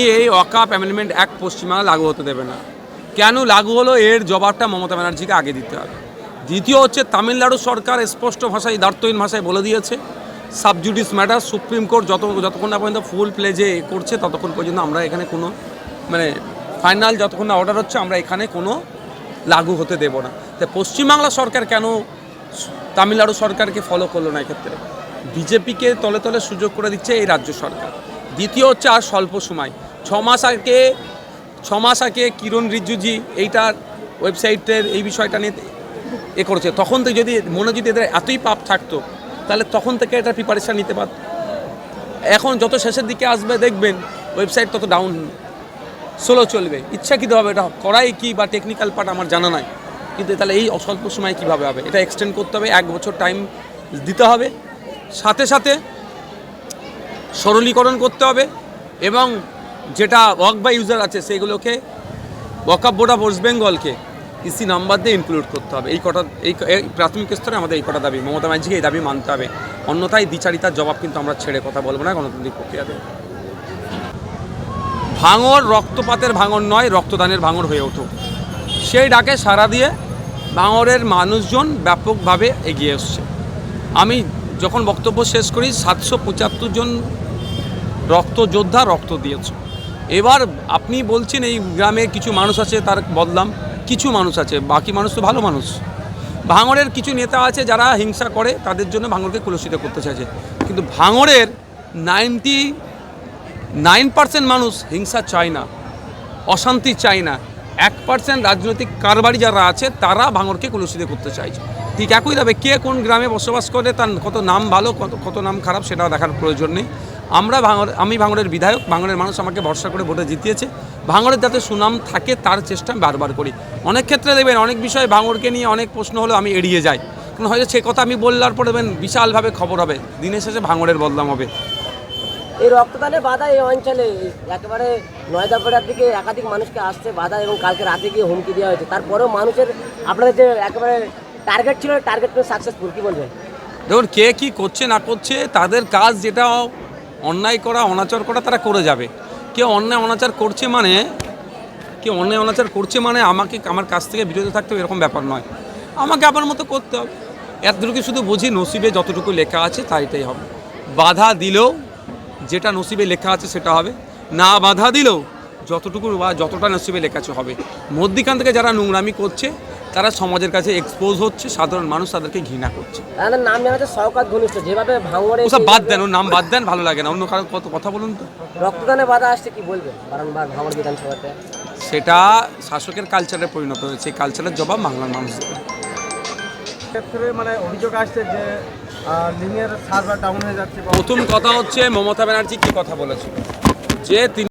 এই ওয়াকফ amendment act Paschimbangla লাগু হতে দেবে না। কেন লাগু হলো এর জবাবটা মমতা ব্যানার্জিকে আগে দিতে হবে। দ্বিতীয় হচ্ছে তামিলনাড়ু সরকার স্পষ্ট ভাষায় দ্বার্থহীন ভাষায় বলে দিয়েছে সাবজুডিস ম্যাটার সুপ্রিম কোর্ট যতক্ষণ না পর্যন্ত ফুল প্লেজে করছে ততক্ষণ পর্যন্ত আমরা এখানে কোনো ফাইনাল যতক্ষণ না অর্ডার হচ্ছে আমরা এখানে কোনো লাগু হতে দেব না। তাই পশ্চিমবাংলা সরকার কেন তামিলনাড়ু সরকারকে ফলো করলো না এক্ষেত্রে? বিজেপিকে তলে তলে সুযোগ করে দিচ্ছে এই রাজ্য সরকার। দ্বিতীয় হচ্ছে আর স্বল্প সময় 6 মাস আগে কিরণ রিজিজু এইটার ওয়েবসাইটের এই বিষয়টা নিয়ে করেছে। তখন থেকে যদি এদের এতই পাপ থাকতো তাহলে তখন থেকে এটা প্রিপারেশান নিতে পারত। এখন যত শেষের দিকে আসবে দেখবেন ওয়েবসাইট তত ডাউন স্লো চলবে। ইচ্ছাকৃতভাবে এটা করাই কি বা টেকনিক্যাল পার্ট আমার জানা নাই, কিন্তু তাহলে এই অস্বল্প সময় কীভাবে হবে? এটা এক্সটেন্ড করতে হবে, 1 বছর টাইম দিতে হবে, সাথে সাথে সরলীকরণ করতে হবে এবং যেটা ওয়াক বাই ইউজার আছে সেগুলোকে ওয়াকফ বোর্ড অফ ওয়েস্ট বেঙ্গলকে ইসি নাম্বার দিয়ে ইনক্লুড করতে হবে। এই প্রাথমিক স্তরে আমাদের এই কটা দাবি, মমতা ব্যানার্জিকে এই দাবি মানতে হবে, অন্যথায় দ্বিচারিতার জবাব কিন্তু আমরা ছেড়ে কথা বলবো না গণতান্ত্রিক প্রক্রিয়াতে। ভাঙর রক্তপাতের ভাঙর নয়, রক্তদানের ভাঙর হয়ে ওঠো, সেই ডাকে সাড়া দিয়ে ভাঙরের মানুষজন ব্যাপকভাবে এগিয়ে এসছে। আমি যখন বক্তব্য শেষ করি 775 জন রক্তযোদ্ধা রক্ত দিয়েছে। এবার আপনি বলছেন এই গ্রামে কিছু মানুষ আছে তার বদলাম, কিছু মানুষ আছে, বাকি মানুষ তো ভালো মানুষ। ভাঙরের কিছু নেতা আছে যারা হিংসা করে, তাদের জন্য ভাঙরকে কলুষিত করতে চাইছে, কিন্তু ভাঙরের 99% মানুষ হিংসা চায় না, অশান্তি চায় না। 1% রাজনৈতিক কারবারি যারা আছে তারা ভাঙরকে কলুষিত করতে চাইছে। ঠিক একইভাবে কে কোন গ্রামে বসবাস করে তার কত নাম ভালো কত নাম খারাপ সেটা দেখার প্রয়োজন নেই। আমি ভাঙরের বিধায়ক, ভাঙরের মানুষ আমাকে ভরসা করে ভোটে জিতিয়েছে। ভাঙরের যাতে সুনাম থাকে তার চেষ্টা আমি বারবার করি। অনেক ক্ষেত্রে দেখবেন অনেক বিষয়ে ভাঙরকে নিয়ে অনেক প্রশ্ন হলো আমি এড়িয়ে যাই, কারণ হয়তো সে কথা আমি বললার পরে দেখবেন বিশালভাবে খবর হবে, দিনের শেষে ভাঙরের বদনাম হবে। এই রক্তদানে বাধা এই অঞ্চলে একেবারে নয়দাপাড়ার দিকে একাধিক মানুষকে আসতে বাধা এবং কালকে রাতে গিয়ে হুমকি দেওয়া হয়েছে, তারপরেও মানুষের আপনাদের যে একেবারে টার্গেট ছিল টার্গেট সাকসেসফুল, কী বলবেন? দেখুন কে কী করছে না করছে তাদের কাজ, যেটা অন্যায় করা অনাচার করা তারা করে যাবে। কেউ অন্যায় অনাচার করছে মানে আমাকে আমার কাছ থেকে বিরত থাকতে হবে এরকম ব্যাপার নয়, আমাকে আমার মতো করতে হবে। এতটুকু শুধু বুঝি নসিবে যতটুকু লেখা আছে তাইটাই হবে। বাধা দিলেও যেটা নসিবে লেখা আছে সেটা হবে, না বাধা দিলেও যতটুকু বা যতটা নসিবে লেখা আছে হবে। মধ্যিখান থেকে যারা নোংরামি করছে তারা সমাজের কাছে এক্সপোজ হচ্ছে, সাধারণ মানুষ তাদেরকে ঘৃণা করছে। তাদের নাম জানা যাচ্ছে শওকত ঘনিষ্ঠ, যেভাবে ভাঙড়ে ওসব বাদ দেন, ওর নাম বাদ দেন, ভালো লাগে না। অন্য কারো কত কথা বলুন তো। রক্তদানে বাধা আসছে কি বলবেন বারংবার ভাঙড় বিধানসভাতে? সেটা শাসকের কালচারে পরিণত হয়েছে, এই কালচারের জবাব বাংলার মানুষ দেবে। ক্ষেত্রে অভিযোগ আসছে যে লিঙ্কের সার্ভার ডাউন হয়ে যাচ্ছে। প্রথম কথা হচ্ছে মমতা ব্যানার্জি কী কথা বলেছিল, যে তিনি